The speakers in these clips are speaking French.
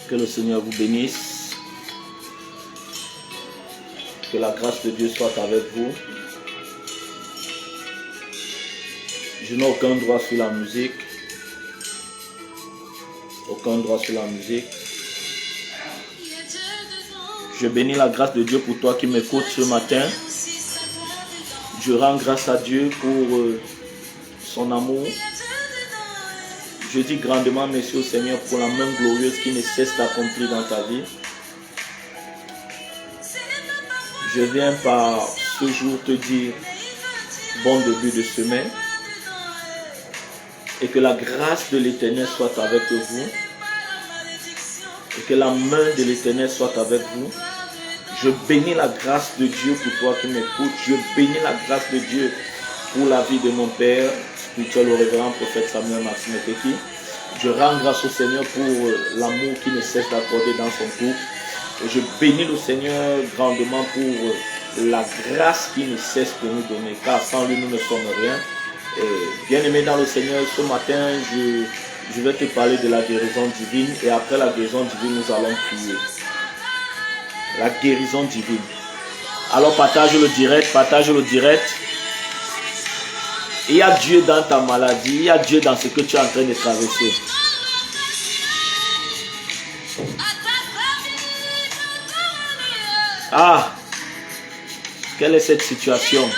Que le Seigneur vous bénisse. Que la grâce de Dieu soit avec vous. Je n'ai aucun droit sur la musique. Aucun droit sur la musique. Je bénis la grâce de Dieu pour toi qui m'écoutes ce matin. Je rends grâce à Dieu pour son amour. Je dis grandement merci au Seigneur pour la main glorieuse qui ne cesse d'accomplir dans ta vie. Je viens par ce jour te dire bon début de semaine et que la grâce de l'Éternel soit avec vous et que la main de l'Éternel soit avec vous. Je bénis la grâce de Dieu pour toi qui m'écoutes. Je bénis la grâce de Dieu pour la vie de mon père spirituel, au révérend prophète Samuel Martineteki. Je rends grâce au Seigneur pour l'amour qui ne cesse d'accorder dans son couple. Et je bénis le Seigneur grandement pour la grâce qui ne cesse de nous donner, car sans lui nous ne sommes rien. Bien-aimé dans le Seigneur, ce matin je vais te parler de la guérison divine, et après la guérison divine nous allons prier. La guérison divine. Alors partage le direct, partage le direct. Il y a Dieu dans ta maladie, il y a Dieu dans ce que tu es en train de traverser. Ah, quelle est cette situation?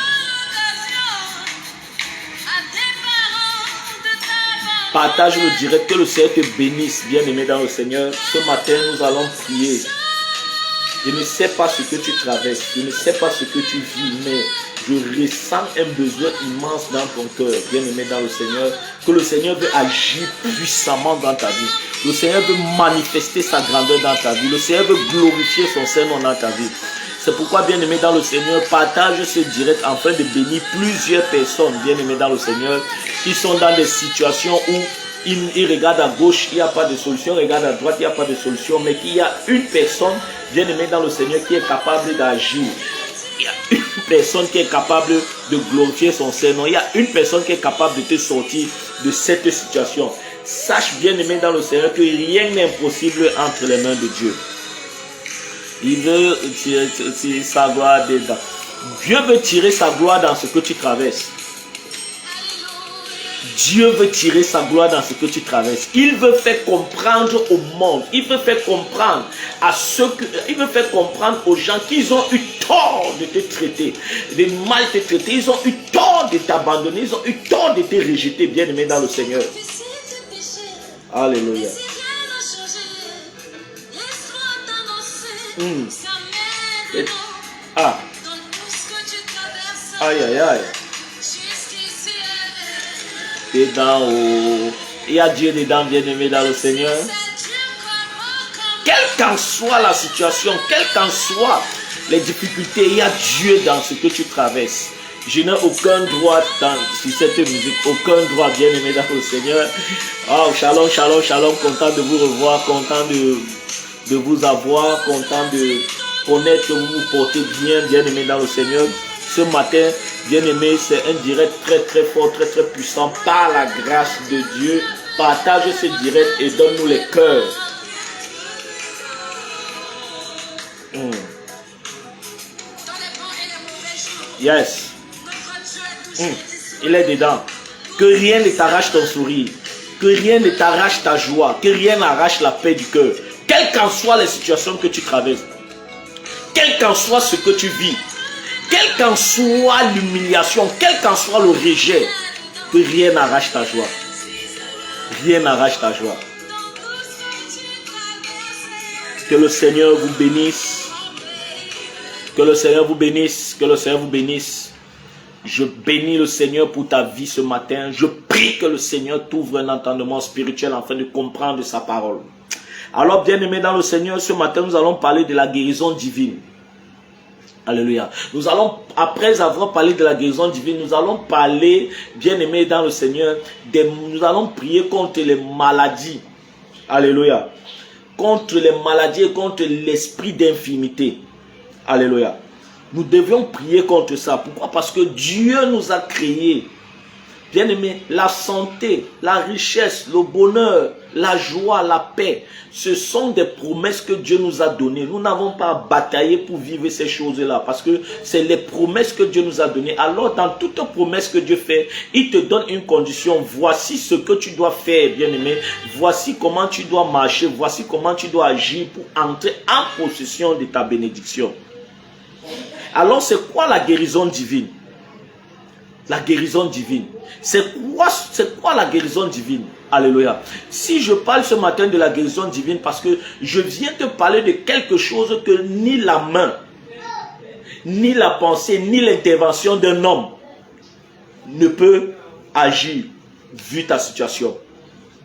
Partage le direct, que le Seigneur te bénisse, bien-aimé dans le Seigneur. Ce matin, nous allons prier. Je ne sais pas ce que tu traverses, je ne sais pas ce que tu vis, mais je ressens un besoin immense dans ton cœur, bien-aimé dans le Seigneur, que le Seigneur veut agir puissamment dans ta vie. Le Seigneur veut manifester sa grandeur dans ta vie. Le Seigneur veut glorifier son Saint-Nom dans ta vie. C'est pourquoi, bien-aimé dans le Seigneur, partage ce direct afin de bénir plusieurs personnes, bien-aimés dans le Seigneur, qui sont dans des situations où il regarde à gauche, il n'y a pas de solution, il regarde à droite, il n'y a pas de solution, mais qu'il y a une personne, bien-aimée dans le Seigneur, qui est capable d'agir. Il y a une personne qui est capable de glorifier son Seigneur. Il y a une personne qui est capable de te sortir de cette situation. Sache, bien-aimé dans le Seigneur, que rien n'est impossible entre les mains de Dieu. Il veut tirer sa gloire dedans. Dieu veut tirer sa gloire dans ce que tu traverses. Dieu veut tirer sa gloire dans ce que tu traverses. Il veut faire comprendre au monde. Il veut faire comprendre à ceux que, il veut faire comprendre aux gens qu'ils ont eu tort de te traiter, de mal te traiter. Ils ont eu tort de t'abandonner. Ils ont eu tort de te rejeter, bien-aimé dans le Seigneur. Alléluia. Ah. Aïe, aïe, aïe. Dedans, oh. Il y a Dieu dedans, bien-aimé dans le Seigneur. Quelle qu'en soit la situation, quelles qu'en soient les difficultés, il y a Dieu dans ce que tu traverses. Je n'ai aucun droit sur cette musique, aucun droit, bien-aimé dans le Seigneur. Oh, shalom, shalom, shalom, content de vous revoir, content de vous avoir, content de connaître que vous vous portez bien, bien-aimé dans le Seigneur. Ce matin, bien-aimé, c'est un direct très très fort, très très puissant par la grâce de Dieu. Partage ce direct et donne-nous les cœurs. Yes. Il est dedans. Que rien ne t'arrache ton sourire. Que rien ne t'arrache ta joie. Que rien n'arrache la paix du cœur. Quelles qu'en soient les situations que tu traverses. Quel qu'en soit ce que tu vis. Quelle qu'en soit l'humiliation, quel qu'en soit le rejet, que rien n'arrache ta joie. Rien n'arrache ta joie. Que le Seigneur vous bénisse. Que le Seigneur vous bénisse. Que le Seigneur vous bénisse. Je bénis le Seigneur pour ta vie ce matin. Je prie que le Seigneur t'ouvre un entendement spirituel afin de comprendre sa parole. Alors, bien-aimés dans le Seigneur, ce matin, nous allons parler de la guérison divine. Alléluia. Nous allons, après avoir parlé de la guérison divine, nous allons parler, bien-aimés dans le Seigneur, nous allons prier contre les maladies. Alléluia. Contre les maladies et contre l'esprit d'infirmité. Alléluia. Nous devions prier contre ça. Pourquoi? Parce que Dieu nous a créés Bien-aimé, la santé, la richesse, le bonheur, la joie, la paix, ce sont des promesses que Dieu nous a données. Nous n'avons pas à batailler pour vivre ces choses-là parce que c'est les promesses que Dieu nous a données. Alors, dans toute promesse que Dieu fait, il te donne une condition. Voici ce que tu dois faire, bien-aimé. Voici comment tu dois marcher. Voici comment tu dois agir pour entrer en possession de ta bénédiction. Alors, c'est quoi la guérison divine? La guérison divine. C'est quoi la guérison divine? Alléluia. Si je parle ce matin de la guérison divine, parce que je viens te parler de quelque chose que ni la main, ni la pensée, ni l'intervention d'un homme ne peut agir vu ta situation.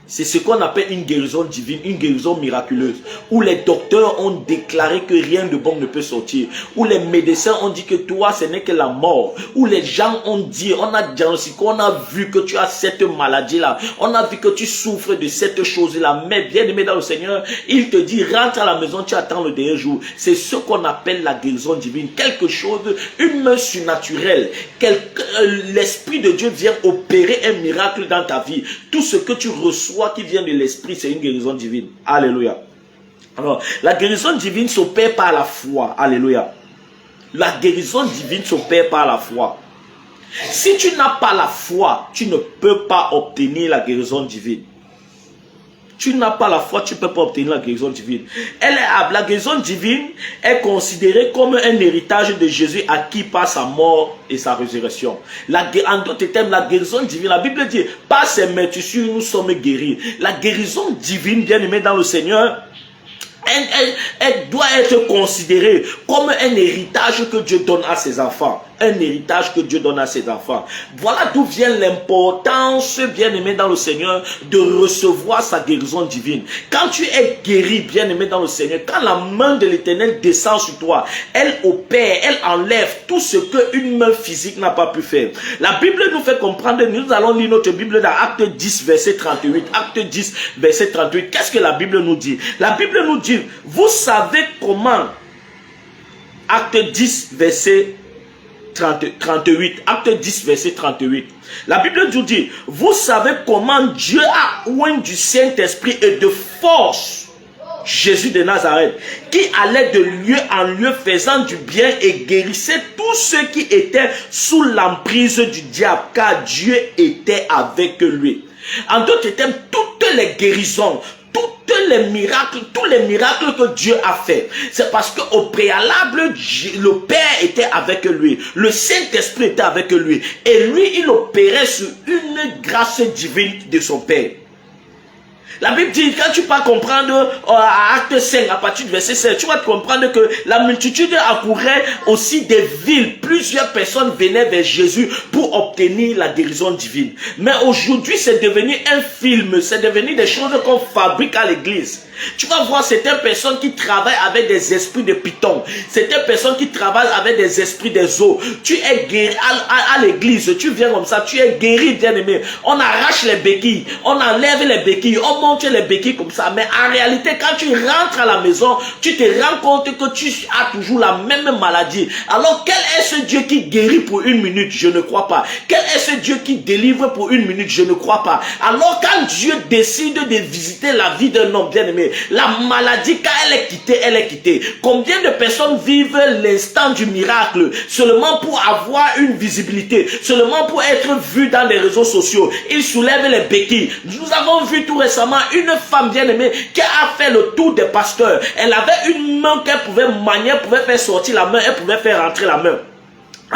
C'est ce qu'on appelle une guérison divine, une guérison miraculeuse, où les docteurs ont déclaré que rien de bon ne peut sortir, où les médecins ont dit que toi ce n'est que la mort, où les gens ont dit, on a diagnostiqué, on a vu que tu as cette maladie-là, on a vu que tu souffres de cette chose-là, mais bien aimé dans le Seigneur, il te dit, rentre à la maison, tu attends le dernier jour. C'est ce qu'on appelle la guérison divine, quelque chose, une main surnaturelle, l'Esprit de Dieu vient opérer un miracle dans ta vie. Tout ce que tu reçois qui vient de l'Esprit, c'est une guérison divine. Alléluia. Alors, la guérison divine s'opère par la foi. Alléluia. La guérison divine s'opère par la foi. Si tu n'as pas la foi, tu ne peux pas obtenir la guérison divine. Tu n'as pas la foi, tu ne peux pas obtenir la guérison divine. La guérison divine est considérée comme un héritage de Jésus acquis par sa mort et sa résurrection. En d'autres termes, la guérison divine, la Bible dit, par ses meurtrissures, nous sommes guéris. La guérison divine, bien aimée dans le Seigneur, elle doit être considérée comme un héritage que Dieu donne à ses enfants. Un héritage que Dieu donne à ses enfants. Voilà d'où vient l'importance, bien-aimé dans le Seigneur, de recevoir sa guérison divine. Quand tu es guéri, bien-aimé dans le Seigneur, quand la main de l'Éternel descend sur toi, elle opère, elle enlève tout ce qu'une main physique n'a pas pu faire. La Bible nous fait comprendre, nous allons lire notre Bible dans Acte 10, verset 38. Acte 10, verset 38. Qu'est-ce que la Bible nous dit? La Bible nous dit, vous savez comment, Acte 10, verset 38, Acte 10, verset 38. La Bible nous dit, vous savez comment Dieu a oint du Saint-Esprit et de force Jésus de Nazareth, qui allait de lieu en lieu faisant du bien et guérissait tous ceux qui étaient sous l'emprise du diable, car Dieu était avec lui. En d'autres termes, toutes les guérisons, tous les miracles que Dieu a fait, c'est parce qu'au préalable, le Père était avec lui, le Saint-Esprit était avec lui, et lui, il opérait sur une grâce divine de son Père. La Bible dit, quand tu vas comprendre à Acte 5, à partir du verset 7, tu vas comprendre que la multitude accourait aussi des villes. Plusieurs personnes venaient vers Jésus pour obtenir la guérison divine. Mais aujourd'hui, c'est devenu un film, c'est devenu des choses qu'on fabrique à l'église. Tu vas voir certaines personnes qui travaillent avec des esprits de python, certaines personnes qui travaillent avec des esprits des eaux. Tu es guéri à l'église, tu viens comme ça, tu es guéri, bien aimé. On arrache les béquilles, on enlève les béquilles, on monte les béquilles comme ça. Mais en réalité, quand tu rentres à la maison, tu te rends compte que tu as toujours la même maladie. Alors quel est ce Dieu qui guérit pour une minute? Je ne crois pas. Quel est ce Dieu qui délivre pour une minute? Je ne crois pas. Alors quand Dieu décide de visiter la vie d'un homme, bien aimé, la maladie, quand elle est quittée, elle est quittée. Combien de personnes vivent l'instant du miracle seulement pour avoir une visibilité, seulement pour être vu dans les réseaux sociaux? Ils soulèvent les béquilles. Nous avons vu tout récemment une femme bien aimée qui a fait le tour des pasteurs. Elle avait une main qu'elle pouvait manier, elle pouvait faire sortir la main, elle pouvait faire rentrer la main.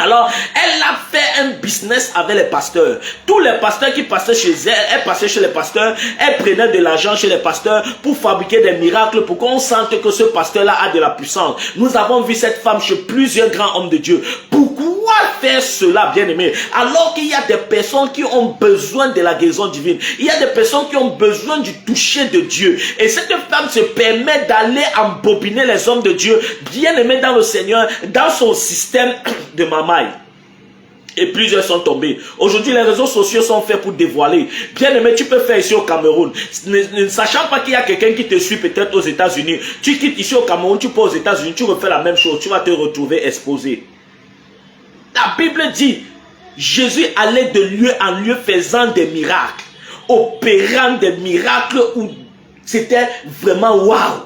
Alors, elle a fait un business avec les pasteurs. Tous les pasteurs qui passaient chez elle, elle passait chez les pasteurs, elle prenait de l'argent chez les pasteurs pour fabriquer des miracles, pour qu'on sente que ce pasteur-là a de la puissance. Nous avons vu cette femme chez plusieurs grands hommes de Dieu. Pourquoi faire cela, bien aimé? Alors qu'il y a des personnes qui ont besoin de la guérison divine. Il y a des personnes qui ont besoin du toucher de Dieu. Et cette femme se permet d'aller embobiner les hommes de Dieu, bien aimés dans le Seigneur, dans son système de mamaille. Et plusieurs sont tombés. Aujourd'hui, les réseaux sociaux sont faits pour dévoiler. Bien aimé, tu peux faire ici au Cameroun. Ne sachant pas qu'il y a quelqu'un qui te suit peut-être aux États-Unis. Tu quittes ici au Cameroun, tu pars aux États-Unis, tu refais la même chose. Tu vas te retrouver exposé. La Bible dit, Jésus allait de lieu en lieu faisant des miracles, opérant des miracles où c'était vraiment waouh.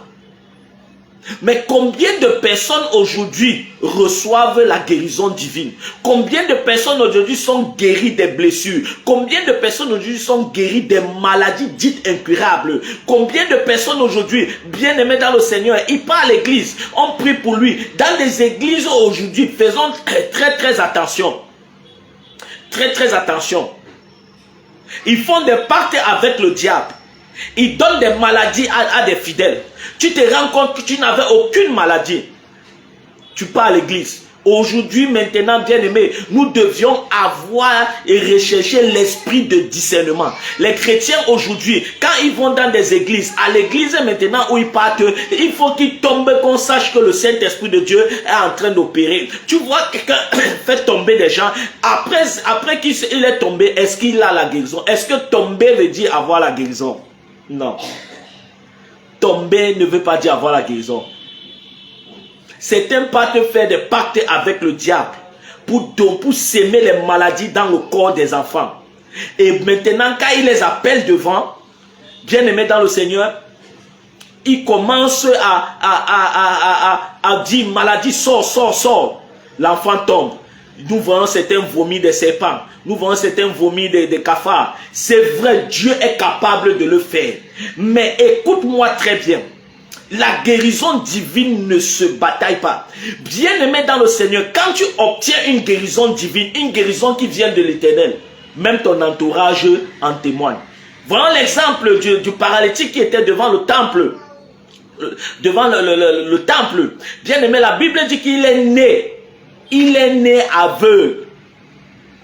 Mais combien de personnes aujourd'hui reçoivent la guérison divine? Combien de personnes aujourd'hui sont guéries des blessures? Combien de personnes aujourd'hui sont guéries des maladies dites incurables? Combien de personnes aujourd'hui, bien aimées dans le Seigneur, il part à l'église, on prie pour lui. Dans les églises aujourd'hui, faisons très attention. Très attention. Ils font des pactes avec le diable. Ils donnent des maladies à des fidèles. Tu te rends compte que tu n'avais aucune maladie. Tu pars à l'église. Aujourd'hui, maintenant, bien aimé, nous devions avoir et rechercher l'esprit de discernement. Les chrétiens aujourd'hui, quand ils vont dans des églises, à l'église maintenant où ils partent, il faut qu'ils tombent, qu'on sache que le Saint-Esprit de Dieu est en train d'opérer. Tu vois, quelqu'un fait tomber des gens, après qu'il est tombé, est-ce qu'il a la guérison? Est-ce que tomber veut dire avoir la guérison? Non. Tomber ne veut pas dire avoir la guérison. Certains partent faire des pactes avec le diable pour s'aimer les maladies dans le corps des enfants. Et maintenant, quand il les appelle devant, bien aimés dans le Seigneur, ils commencent à dire maladie, sort. L'enfant tombe. Nous voyons certains vomis de serpents. Nous voyons certains vomis de cafards. C'est vrai, Dieu est capable de le faire. Mais écoute-moi très bien. La guérison divine ne se bataille pas. Bien-aimé dans le Seigneur, quand tu obtiens une guérison divine, une guérison qui vient de l'Éternel, même ton entourage en témoigne. Voyons l'exemple du paralytique qui était devant le temple. Devant le temple. Bien-aimé, la Bible dit qu'il est né. Il est né aveugle.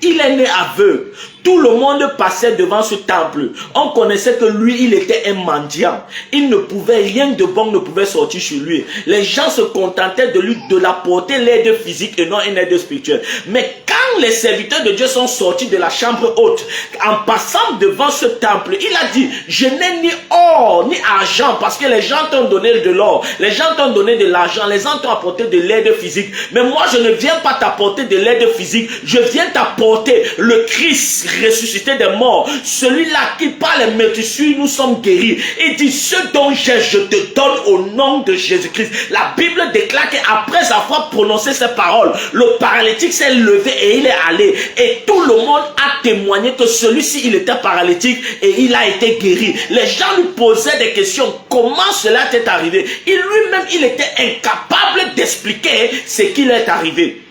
Il est né aveugle. Tout le monde passait devant ce temple. On connaissait que lui, il était un mendiant. Il ne pouvait, rien de bon ne pouvait sortir sur lui. Les gens se contentaient de lui, de l'apporter l'aide physique et non une aide spirituelle. Mais quand les serviteurs de Dieu sont sortis de la chambre haute, en passant devant ce temple, il a dit, je n'ai ni or, ni argent, parce que les gens t'ont donné de l'or, les gens t'ont donné de l'argent, les gens t'ont apporté de l'aide physique. Mais moi, je ne viens pas t'apporter de l'aide physique, je viens t'apporter le Christ ressuscité des morts, celui-là qui par les meurtrissures nous sommes guéris. Il dit, ce dont j'ai, je te donne au nom de Jésus-Christ. La Bible déclare qu'après avoir prononcé ces paroles, le paralytique s'est levé et il est allé. Et tout le monde a témoigné que celui-ci, il était paralytique et il a été guéri. Les gens lui posaient des questions. Comment cela t'est arrivé? Il lui-même, il était incapable d'expliquer ce qu'il est arrivé.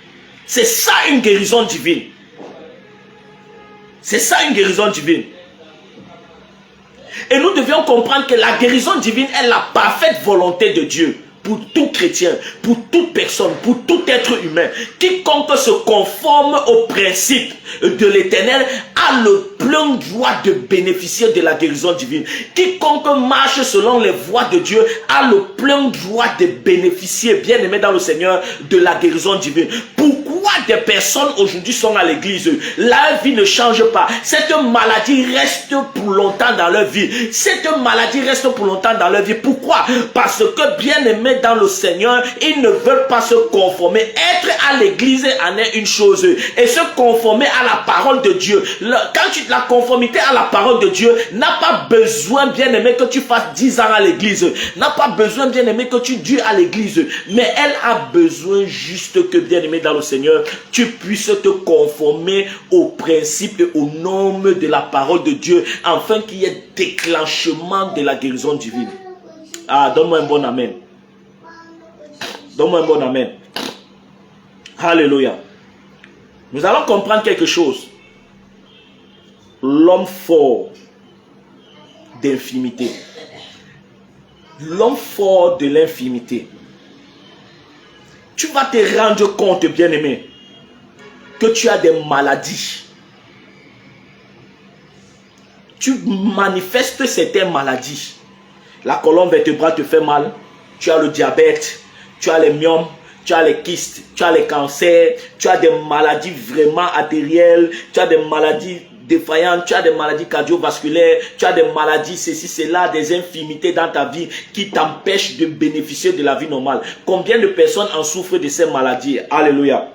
C'est ça une guérison divine. C'est ça une guérison divine. Et nous devions comprendre que la guérison divine est la parfaite volonté de Dieu pour tout chrétien, pour toute personne, pour tout être humain. Quiconque se conforme au principe de l'Éternel a le plein droit de bénéficier de la guérison divine. Quiconque marche selon les voies de Dieu a le plein droit de bénéficier, bien aimé dans le Seigneur, de la guérison divine. Pourquoi des personnes aujourd'hui sont à l'église? Leur vie ne change pas. Cette maladie reste pour longtemps dans leur vie. Cette maladie reste pour longtemps dans leur vie. Pourquoi? Parce que bien aimé dans le Seigneur, ils ne veulent pas se conformer. Être à l'église en est une chose. Et se conformer à la parole de Dieu. Quand la conformité à la parole de Dieu n'a pas besoin, bien aimé, que tu fasses 10 ans à l'église. N'a pas besoin, bien aimé, que tu dures à l'église. Mais elle a besoin juste que, bien aimé dans le Seigneur, tu puisses te conformer aux principes et aux normes de la parole de Dieu, afin qu'il y ait déclenchement de la guérison divine. Ah, donne-moi un bon amen. Donne-moi un bon amen. Alléluia. Nous allons comprendre quelque chose. L'homme fort d'infimité. L'homme fort de l'infimité. Tu vas te rendre compte, bien-aimé, que tu as des maladies. Tu manifestes certaines maladies. La colonne vertébrale te fait mal. Tu as le diabète. Tu as les myomes. Tu as les kystes. Tu as les cancers. Tu as des maladies vraiment artérielles. Tu as des maladies défaillantes. Tu as des maladies cardiovasculaires. Tu as des maladies, ceci, cela, des infirmités dans ta vie qui t'empêchent de bénéficier de la vie normale. Combien de personnes en souffrent de ces maladies? Alléluia.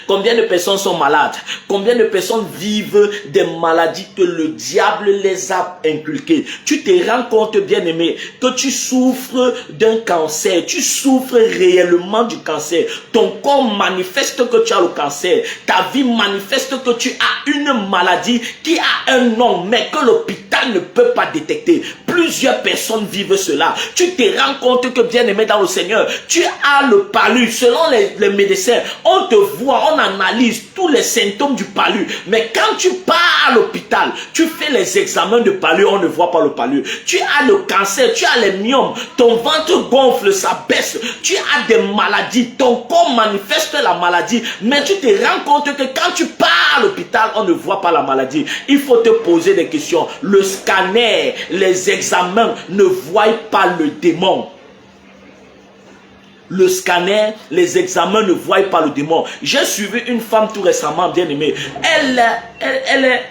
Combien de personnes sont malades? Combien de personnes vivent des maladies que le diable les a inculquées? Tu te rends compte, bien-aimé, que tu souffres d'un cancer. Tu souffres réellement du cancer. Ton corps manifeste que tu as le cancer. Ta vie manifeste que tu as une maladie qui a un nom, mais que l'hôpital ne peut pas détecter. Plusieurs personnes vivent cela. Tu te rends compte que, bien-aimé dans le Seigneur, tu as le palu. Selon les médecins, on te voit, on analyse tous les symptômes du palu. Mais quand tu pars à l'hôpital, tu fais les examens de palu, on ne voit pas le palu. Tu as le cancer, tu as les myomes, ton ventre gonfle, ça baisse. Tu as des maladies, ton corps manifeste la maladie. Mais tu te rends compte que quand tu pars à l'hôpital, on ne voit pas la maladie. Il faut te poser des questions. Le scanner, les examens ne voient pas le démon. Le scanner, les examens ne voient pas le démon. J'ai suivi une femme tout récemment, bien aimée. Elle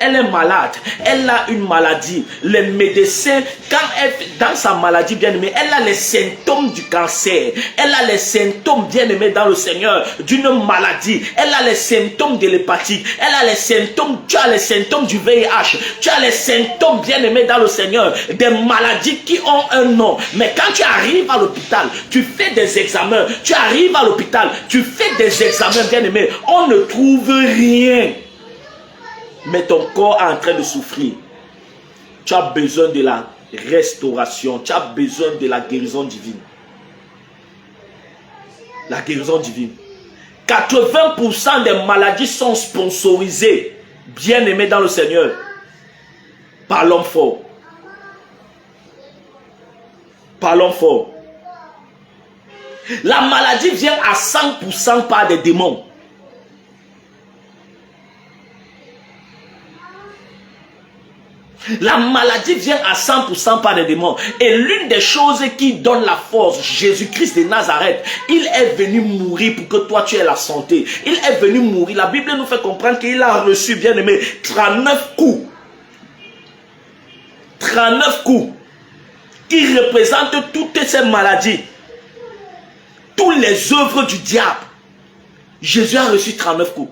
est malade. Elle a une maladie. Les médecins, quand elle, dans sa maladie, bien aimée, elle a les symptômes du cancer. Elle a les symptômes, bien aimée, dans le Seigneur, d'une maladie. Elle a les symptômes de l'hépatique. Elle a les symptômes, tu as les symptômes du VIH. Tu as les symptômes, bien aimés, dans le Seigneur, des maladies qui ont un nom. Mais quand tu arrives à l'hôpital, tu fais des examens. Tu arrives à l'hôpital, tu fais des examens, bien aimés, on ne trouve rien. Mais ton corps est en train de souffrir. Tu as besoin de la restauration. Tu as besoin de la guérison divine. La guérison divine. 80% des maladies sont sponsorisées, bien aimées dans le Seigneur, par l'homme fort. Par l'homme fort. La maladie vient à 100% par des démons. La maladie vient à 100% par des démons. Et l'une des choses qui donne la force, Jésus-Christ de Nazareth, il est venu mourir pour que toi tu aies la santé. Il est venu mourir. La Bible nous fait comprendre qu'il a reçu, bien aimé, 39 coups. 39 coups qui représentent toutes ces maladies. Toutes les œuvres du diable. Jésus a reçu 39 coups.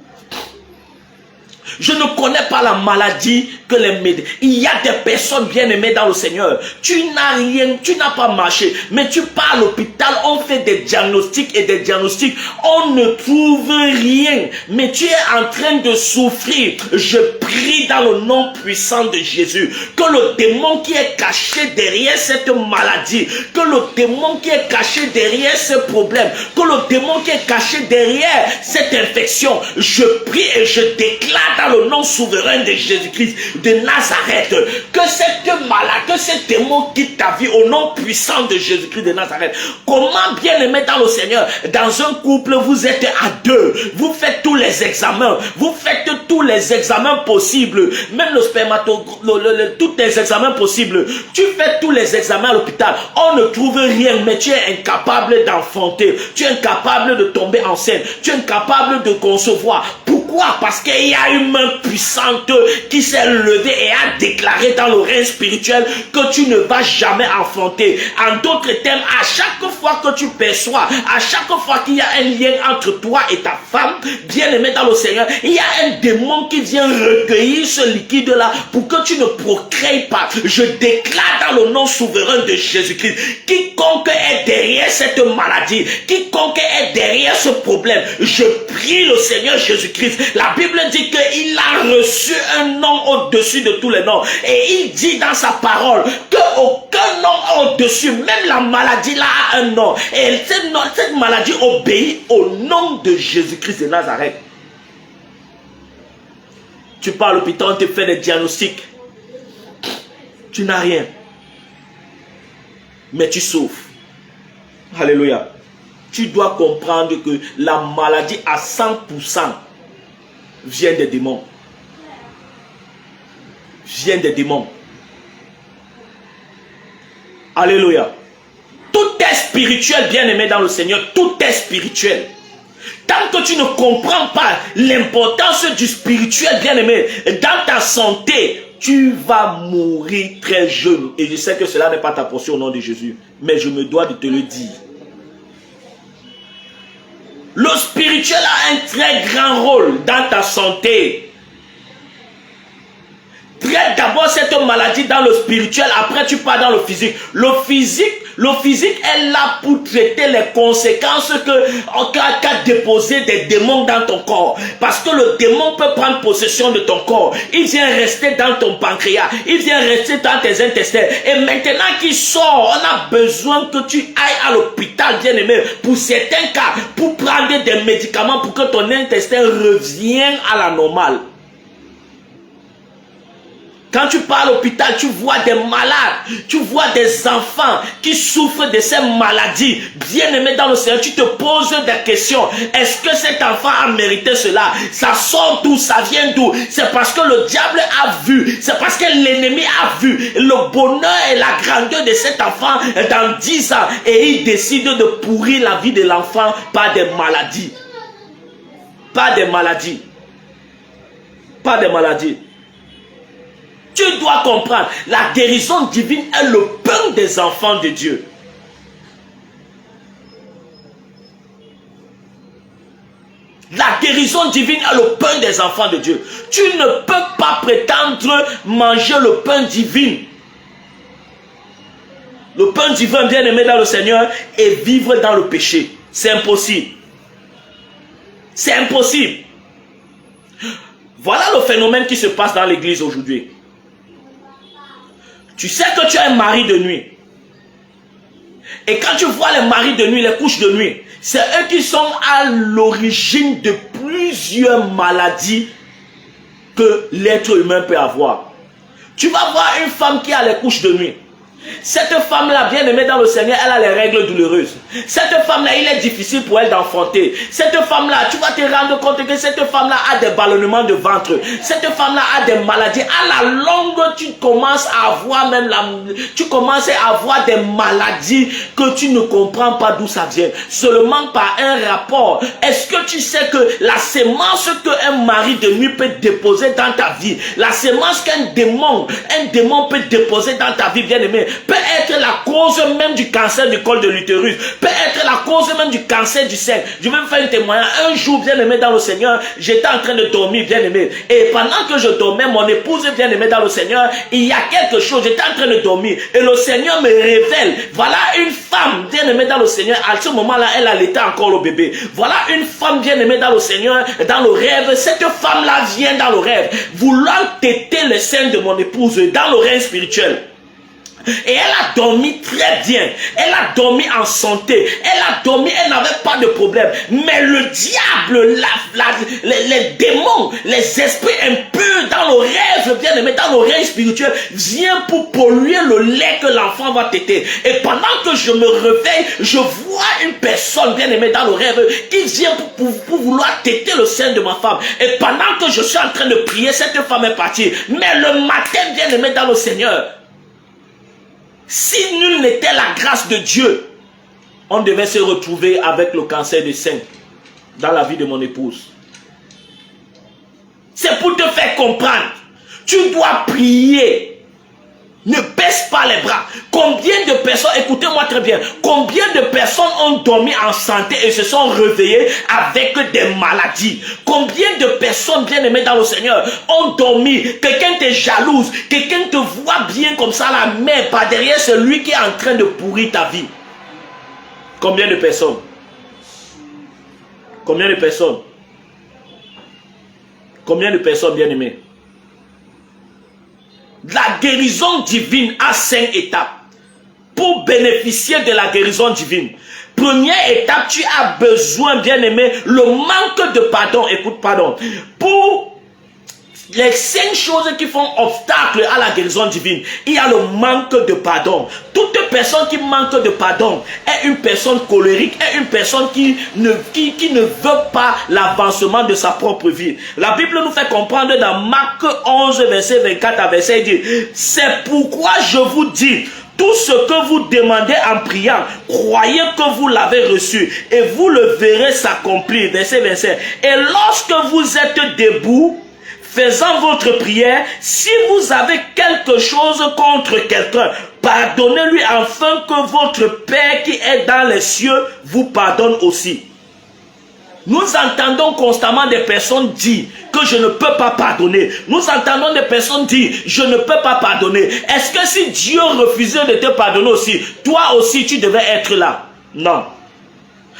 Je ne connais pas la maladie que les médecins. Il y a des personnes bien aimées dans le Seigneur. Tu n'as rien, tu n'as pas marché. Mais tu pars à l'hôpital, on fait des diagnostics et des diagnostics. On ne trouve rien. Mais tu es en train de souffrir. Je prie dans le nom puissant de Jésus. Que le démon qui est caché derrière cette maladie. Que le démon qui est caché derrière ce problème. Que le démon qui est caché derrière cette infection. Je prie et je déclare dans le nom souverain de Jésus-Christ de Nazareth, que cette maladie, que ce démon quitte ta vie au nom puissant de Jésus-Christ de Nazareth. Comment bien aimer dans le Seigneur? Dans un couple, vous êtes à deux, vous faites tous les examens, vous faites tous les examens possibles, même le spermatozoïde, tous les examens possibles. Tu fais tous les examens à l'hôpital, on ne trouve rien, mais tu es incapable d'enfanter, tu es incapable de tomber enceinte, tu es incapable de concevoir. Pourquoi? Parce qu'il y a une main puissante qui s'est levée et a déclaré dans le règne spirituel que tu ne vas jamais enfanter. En d'autres termes, à chaque fois que tu perçois, à chaque fois qu'il y a un lien entre toi et ta femme, bien aimée dans le Seigneur, il y a un démon qui vient recueillir ce liquide-là pour que tu ne procrées pas. Je déclare dans le nom souverain de Jésus-Christ, quiconque est derrière cette maladie, quiconque est derrière ce problème, je prie le Seigneur Jésus-Christ. La Bible dit qu'il a reçu un nom au-dessus de tous les noms. Et il dit dans sa parole qu'aucun nom au-dessus, même la maladie là a un nom. Et cette maladie obéit au nom de Jésus-Christ de Nazareth. Tu pars à l'hôpital, on te fait des diagnostics. Tu n'as rien. Mais tu souffres. Alléluia. Tu dois comprendre que la maladie à 100% vient des démons. Vient des démons. Alléluia. Tout est spirituel, bien aimé dans le Seigneur. Tout est spirituel. Tant que tu ne comprends pas l'importance du spirituel, bien aimé, dans ta santé, tu vas mourir très jeune. Et je sais que cela n'est pas ta portion au nom de Jésus. Mais je me dois de te le dire. Le spirituel spirituel a un très grand rôle dans ta santé. Traite d'abord cette maladie dans le spirituel, après tu pars dans le physique. Le physique est là pour traiter les conséquences qu'a déposé des démons dans ton corps. Parce que le démon peut prendre possession de ton corps. Il vient rester dans ton pancréas. Il vient rester dans tes intestins. Et maintenant qu'il sort, on a besoin que tu ailles à l'hôpital, bien aimé, pour certains cas, pour prendre des médicaments pour que ton intestin revienne à la normale. Quand tu pars à l'hôpital, tu vois des malades, tu vois des enfants qui souffrent de ces maladies. Bien aimé dans le Seigneur, tu te poses des questions. Est-ce que cet enfant a mérité cela? Ça sort d'où? Ça vient d'où? C'est parce que le diable a vu, c'est parce que l'ennemi a vu le bonheur et la grandeur de cet enfant dans 10 ans. Et il décide de pourrir la vie de l'enfant par des maladies. Pas des maladies. Pas des maladies. Tu dois comprendre, la guérison divine est le pain des enfants de Dieu. La guérison divine est le pain des enfants de Dieu. Tu ne peux pas prétendre manger le pain divin. Le pain divin, bien aimé dans le Seigneur, et vivre dans le péché. C'est impossible. C'est impossible. Voilà le phénomène qui se passe dans l'église aujourd'hui. Tu sais que tu as un mari de nuit. Et quand tu vois les maris de nuit, les couches de nuit, c'est eux qui sont à l'origine de plusieurs maladies que l'être humain peut avoir. Tu vas voir une femme qui a les couches de nuit. Cette femme-là, bien aimée dans le Seigneur, elle a les règles douloureuses. Cette femme-là, il est difficile pour elle d'enfanter. Cette femme-là, tu vas te rendre compte que cette femme-là a des ballonnements de ventre. Cette femme-là a des maladies. À la longue, tu commences à avoir des maladies que tu ne comprends pas d'où ça vient. Seulement par un rapport. Est-ce que tu sais que la sémence qu'un mari de nuit peut déposer dans ta vie, la sémence qu'un démon peut déposer dans ta vie, bien aimé, peut être la cause même du cancer du col de l'utérus, peut être la cause même du cancer du sein. Je vais vous faire un témoignage. Un jour, bien aimé dans le Seigneur, j'étais en train de dormir, bien aimé. Et pendant que je dormais, mon épouse, bien aimée dans le Seigneur, il y a quelque chose, j'étais en train de dormir. Et le Seigneur me révèle, voilà une femme, bien aimée dans le Seigneur. À ce moment-là, elle allaitait encore le bébé. Voilà une femme, bien aimée dans le Seigneur, dans le rêve. Cette femme-là vient dans le rêve, voulant téter le sein de mon épouse dans le rêve spirituel. Et elle a dormi très bien. Elle a dormi en santé. Elle a dormi, elle n'avait pas de problème. Mais le diable, les démons, les esprits impurs dans le rêve, bien aimé, dans le rêve spirituel, vient pour polluer le lait que l'enfant va téter. Et pendant que je me réveille, je vois une personne, bien aimée, dans le rêve, qui vient pour vouloir téter le sein de ma femme. Et pendant que je suis en train de prier, cette femme est partie. Mais le matin, bien aimé, dans le Seigneur, si nul n'était la grâce de Dieu, on devait se retrouver avec le cancer du sein dans la vie de mon épouse. C'est pour te faire comprendre. Tu dois prier. Ne baisse pas les bras. Combien de personnes, écoutez-moi très bien, combien de personnes ont dormi en santé et se sont réveillées avec des maladies? Combien de personnes bien aimées dans le Seigneur ont dormi? Quelqu'un te jalouse, quelqu'un te voit bien comme ça la main par derrière celui qui est en train de pourrir ta vie. Combien de personnes? Combien de personnes? Combien de personnes bien aimées? La guérison divine a 5 étapes. Pour bénéficier de la guérison divine, première étape, tu as besoin, bien aimé, le manque de pardon. Écoute, pardon. Pour les 5 choses qui font obstacle à la guérison divine, il y a le manque de pardon. Toute personne qui manque de pardon est une personne colérique, est une personne qui ne veut pas l'avancement de sa propre vie. La Bible nous fait comprendre dans Marc 11, verset 24 à verset 10. C'est pourquoi je vous dis, tout ce que vous demandez en priant, croyez que vous l'avez reçu et vous le verrez s'accomplir. Verset 25. Et lorsque vous êtes debout, faisant votre prière, si vous avez quelque chose contre quelqu'un, pardonnez-lui afin que votre Père qui est dans les cieux vous pardonne aussi. Nous entendons constamment des personnes dire que je ne peux pas pardonner. Nous entendons des personnes dire je ne peux pas pardonner. Est-ce que si Dieu refusait de te pardonner aussi, toi aussi tu devais être là? Non.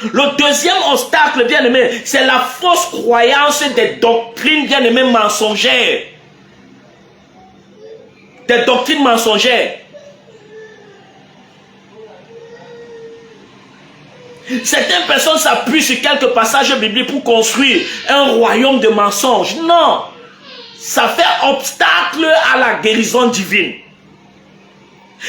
Le deuxième obstacle, bien-aimé, c'est la fausse croyance des doctrines, bien-aimé, mensongères. Des doctrines mensongères. Certaines personnes s'appuient sur quelques passages bibliques pour construire un royaume de mensonges. Non, ça fait obstacle à la guérison divine.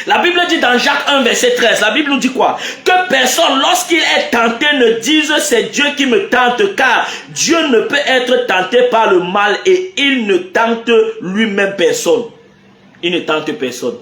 La Bible dit dans Jacques 1 verset 13, la Bible nous dit quoi? Que personne lorsqu'il est tenté ne dise c'est Dieu qui me tente, car Dieu ne peut être tenté par le mal et il ne tente lui-même personne. Il ne tente personne.